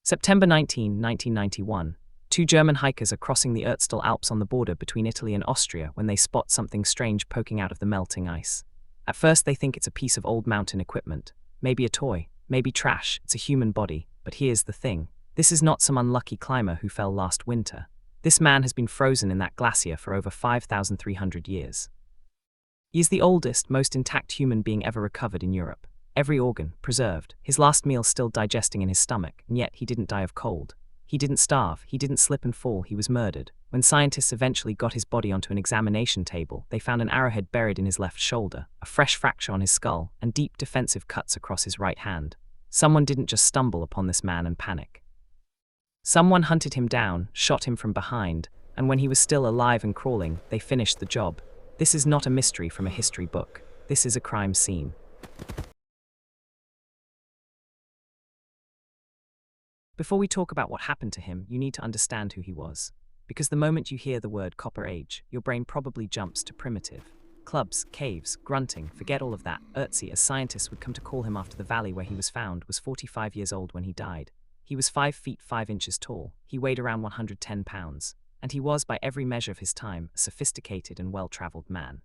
September 19, 1991. Two German hikers are crossing the Ötzi the Alps on the border between Italy and Austria when they spot something strange poking out of the melting ice. At first they think it's a piece of old mountain equipment. Maybe a toy, maybe trash, it's a human body. But here's the thing. This is not some unlucky climber who fell last winter. This man has been frozen in that glacier for over 5,300 years. He is the oldest, most intact human being ever recovered in Europe. Every organ preserved, his last meal still digesting in his stomach, and yet he didn't die of cold. He didn't starve, he didn't slip and fall, he was murdered. When scientists eventually got his body onto an examination table, they found an arrowhead buried in his left shoulder, a fresh fracture on his skull, and deep defensive cuts across his right hand. Someone didn't just stumble upon this man and panic. Someone hunted him down, shot him from behind, and when he was still alive and crawling, they finished the job. This is not a mystery from a history book. This is a crime scene. Before we talk about what happened to him, you need to understand who he was. Because the moment you hear the word Copper Age, your brain probably jumps to primitive. Clubs, caves, grunting, forget all of that. Ötzi, as scientists would come to call him after the valley where he was found, was 45 years old when he died. He was 5 feet 5 inches tall, he weighed around 110 pounds, and he was, by every measure of his time, a sophisticated and well-traveled man.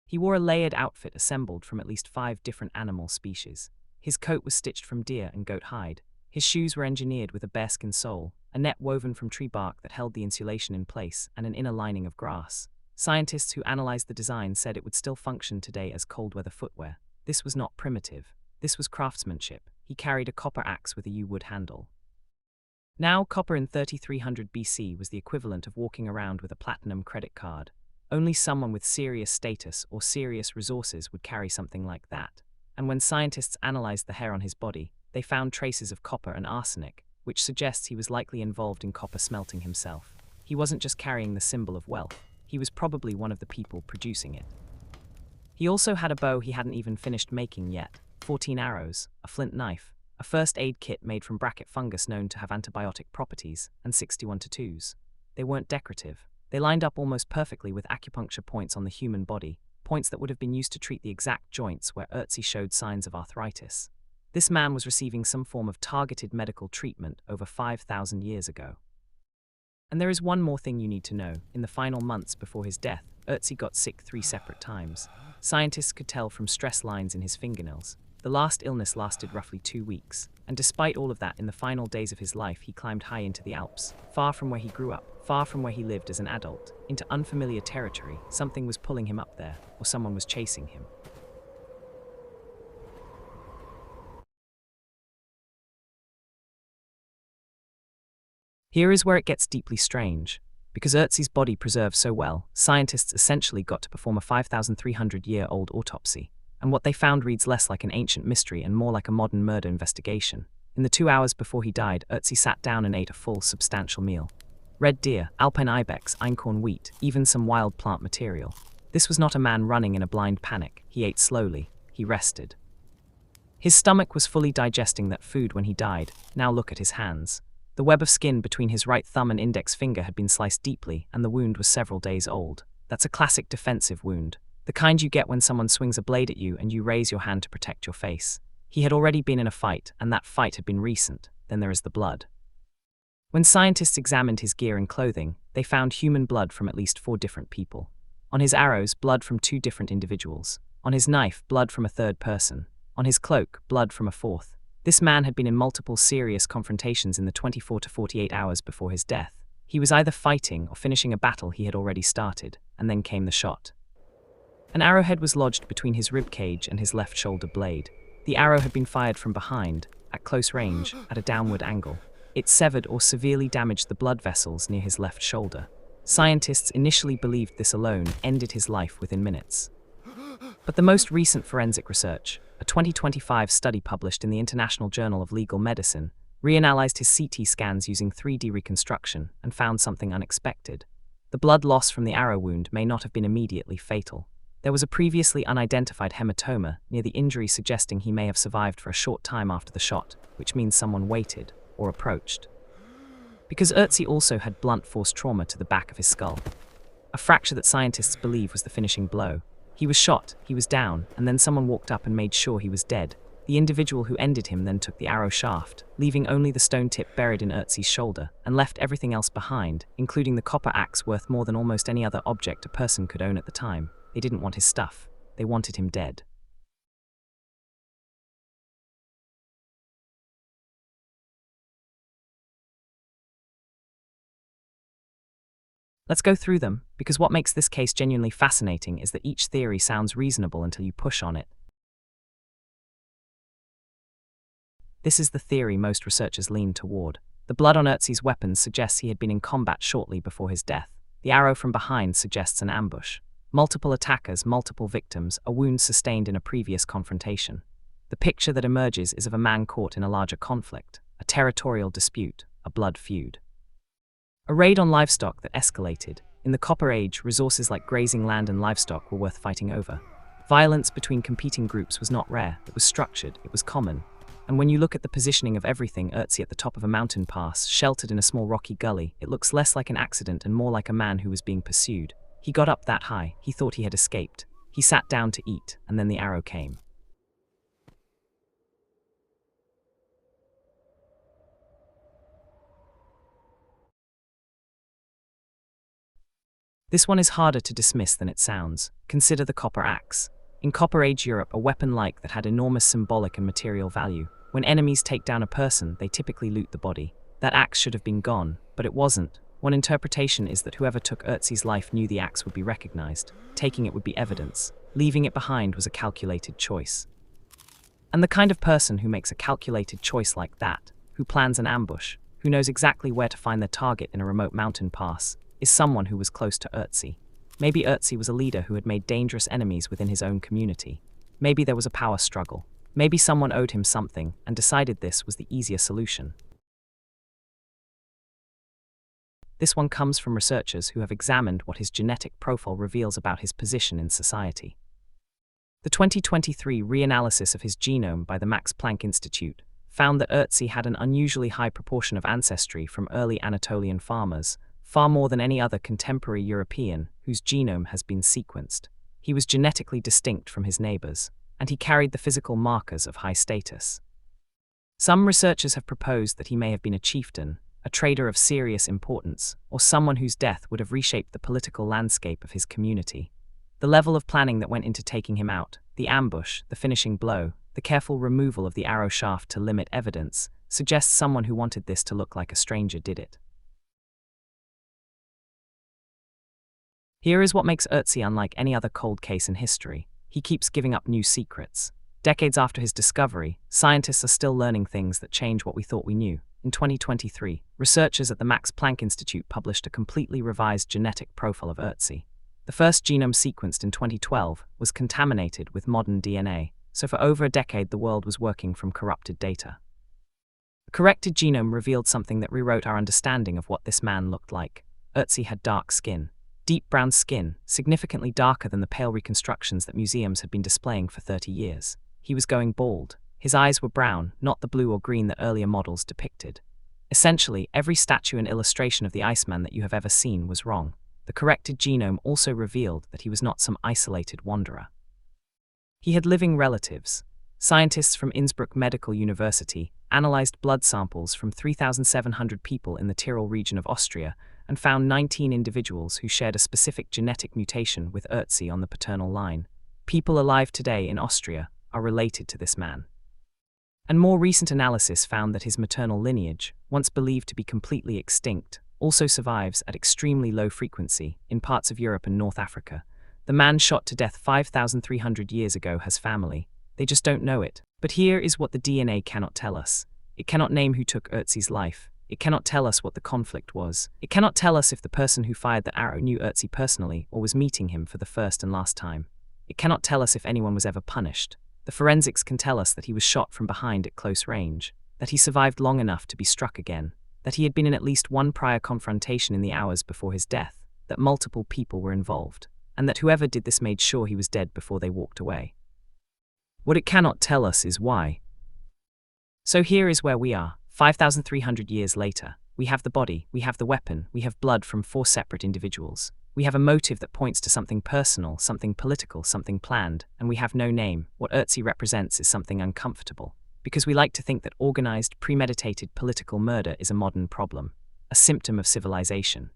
He wore a layered outfit assembled from at least 5 different animal species. His coat was stitched from deer and goat hide. His shoes were engineered with a bearskin sole, a net woven from tree bark that held the insulation in place, and an inner lining of grass. Scientists who analyzed the design said it would still function today as cold-weather footwear. This was not primitive. This was craftsmanship. He carried a copper axe with a yew wood handle. Now, copper in 3300 BC was the equivalent of walking around with a platinum credit card. Only someone with serious status or serious resources would carry something like that. And when scientists analyzed the hair on his body, they found traces of copper and arsenic, which suggests he was likely involved in copper smelting himself. He wasn't just carrying the symbol of wealth, he was probably one of the people producing it. He also had a bow he hadn't even finished making yet, 14 arrows, a flint knife, a first aid kit made from bracket fungus known to have antibiotic properties, and 61 tattoos. They weren't decorative. They lined up almost perfectly with acupuncture points on the human body, points that would have been used to treat the exact joints where Ötzi showed signs of arthritis. This man was receiving some form of targeted medical treatment over 5,000 years ago. And there is one more thing you need to know. In the final months before his death, Ötzi got sick 3 separate times. Scientists could tell from stress lines in his fingernails. The last illness lasted roughly 2 weeks. And despite all of that, in the final days of his life, he climbed high into the Alps, far from where he grew up, far from where he lived as an adult, into unfamiliar territory. Something was pulling him up there, or someone was chasing him. Here is where it gets deeply strange. Because Ötzi's body preserved so well, scientists essentially got to perform a 5,300-year-old autopsy. And what they found reads less like an ancient mystery and more like a modern murder investigation. In the 2 hours before he died, Ötzi sat down and ate a full, substantial meal. Red deer, alpine ibex, einkorn wheat, even some wild plant material. This was not a man running in a blind panic. He ate slowly. He rested. His stomach was fully digesting that food when he died. Now look at his hands. The web of skin between his right thumb and index finger had been sliced deeply, and the wound was several days old. That's a classic defensive wound. The kind you get when someone swings a blade at you and you raise your hand to protect your face. He had already been in a fight, and that fight had been recent. Then there is the blood. When scientists examined his gear and clothing, they found human blood from at least 4 different people. On his arrows, blood from 2 different individuals. On his knife, blood from a 3rd person. On his cloak, blood from a 4th. This man had been in multiple serious confrontations in the 24 to 48 hours before his death. He was either fighting or finishing a battle he had already started, and then came the shot. An arrowhead was lodged between his rib cage and his left shoulder blade. The arrow had been fired from behind, at close range, at a downward angle. It severed or severely damaged the blood vessels near his left shoulder. Scientists initially believed this alone ended his life within minutes. But the most recent forensic research, a 2025 study published in the International Journal of Legal Medicine, reanalyzed his CT scans using 3D reconstruction and found something unexpected. The blood loss from the arrow wound may not have been immediately fatal. There was a previously unidentified hematoma near the injury suggesting he may have survived for a short time after the shot, which means someone waited or approached. Because Ötzi also had blunt force trauma to the back of his skull, a fracture that scientists believe was the finishing blow. He was shot, he was down, and then someone walked up and made sure he was dead. The individual who ended him then took the arrow shaft, leaving only the stone tip buried in Ötzi's shoulder, and left everything else behind, including the copper axe worth more than almost any other object a person could own at the time. They didn't want his stuff. They wanted him dead. Let's go through them, because what makes this case genuinely fascinating is that each theory sounds reasonable until you push on it. This is the theory most researchers lean toward. The blood on Ötzi's weapons suggests he had been in combat shortly before his death. The arrow from behind suggests an ambush. Multiple attackers, multiple victims, a wound sustained in a previous confrontation. The picture that emerges is of a man caught in a larger conflict, a territorial dispute, a blood feud. A raid on livestock that escalated. In the Copper Age, resources like grazing land and livestock were worth fighting over. Violence between competing groups was not rare, it was structured, it was common. And when you look at the positioning of everything, Ötzi at the top of a mountain pass, sheltered in a small rocky gully, it looks less like an accident and more like a man who was being pursued. He got up that high, he thought he had escaped. He sat down to eat, and then the arrow came. This one is harder to dismiss than it sounds. Consider the copper axe. In Copper Age Europe, a weapon like that had enormous symbolic and material value. When enemies take down a person, they typically loot the body. That axe should have been gone, but it wasn't. One interpretation is that whoever took Ötzi's life knew the axe would be recognized. Taking it would be evidence. Leaving it behind was a calculated choice. And the kind of person who makes a calculated choice like that, who plans an ambush, who knows exactly where to find their target in a remote mountain pass, is someone who was close to Ötzi. Maybe Ötzi was a leader who had made dangerous enemies within his own community. Maybe there was a power struggle. Maybe someone owed him something and decided this was the easier solution. This one comes from researchers who have examined what his genetic profile reveals about his position in society. The 2023 reanalysis of his genome by the Max Planck Institute found that Ötzi had an unusually high proportion of ancestry from early Anatolian farmers, far more than any other contemporary European whose genome has been sequenced. He was genetically distinct from his neighbors, and he carried the physical markers of high status. Some researchers have proposed that he may have been a chieftain, a trader of serious importance, or someone whose death would have reshaped the political landscape of his community. The level of planning that went into taking him out, the ambush, the finishing blow, the careful removal of the arrow shaft to limit evidence, suggests someone who wanted this to look like a stranger did it. Here is what makes Ötzi unlike any other cold case in history. He keeps giving up new secrets. Decades after his discovery, scientists are still learning things that change what we thought we knew. In 2023, researchers at the Max Planck Institute published a completely revised genetic profile of Ötzi. The first genome sequenced in 2012 was contaminated with modern DNA, so for over a decade the world was working from corrupted data. The corrected genome revealed something that rewrote our understanding of what this man looked like. Ötzi had dark skin. Deep brown skin, significantly darker than the pale reconstructions that museums had been displaying for 30 years. He was going bald. His eyes were brown, not the blue or green that earlier models depicted. Essentially, every statue and illustration of the Iceman that you have ever seen was wrong. The corrected genome also revealed that he was not some isolated wanderer. He had living relatives. Scientists from Innsbruck Medical University analyzed blood samples from 3,700 people in the Tyrol region of Austria and found 19 individuals who shared a specific genetic mutation with Ötzi on the paternal line. People alive today in Austria are related to this man. And more recent analysis found that his maternal lineage, once believed to be completely extinct, also survives at extremely low frequency in parts of Europe and North Africa. The man shot to death 5,300 years ago has family. They just don't know it. But here is what the DNA cannot tell us. It cannot name who took Ötzi's life. It cannot tell us what the conflict was. It cannot tell us if the person who fired the arrow knew Ötzi personally or was meeting him for the first and last time. It cannot tell us if anyone was ever punished. The forensics can tell us that he was shot from behind at close range, that he survived long enough to be struck again, that he had been in at least one prior confrontation in the hours before his death, that multiple people were involved, and that whoever did this made sure he was dead before they walked away. What it cannot tell us is why. So here is where we are, 5,300 years later. We have the body, we have the weapon, we have blood from 4 separate individuals. We have a motive that points to something personal, something political, something planned, and we have no name. What Ötzi represents is something uncomfortable, because we like to think that organized, premeditated political murder is a modern problem, a symptom of civilization.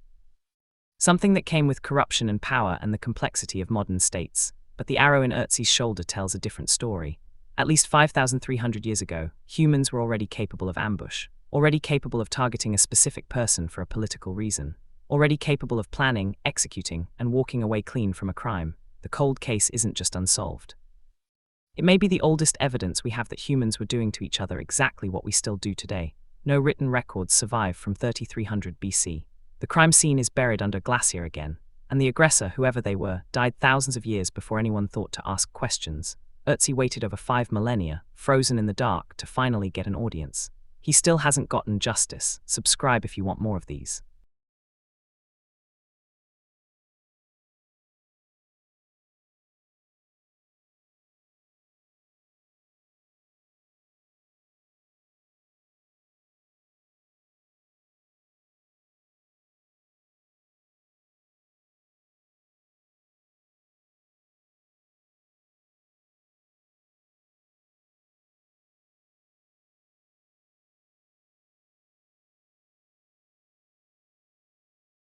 Something that came with corruption and power and the complexity of modern states. But the arrow in Ötzi's shoulder tells a different story. At least 5,300 years ago, humans were already capable of ambush, already capable of targeting a specific person for a political reason, already capable of planning, executing, and walking away clean from a crime. The cold case isn't just unsolved. It may be the oldest evidence we have that humans were doing to each other exactly what we still do today. No written records survive from 3300 BC. The crime scene is buried under glacier again, and the aggressor, whoever they were, died thousands of years before anyone thought to ask questions. Ötzi waited over 5 millennia, frozen in the dark, to finally get an audience. He still hasn't gotten justice. Subscribe if you want more of these.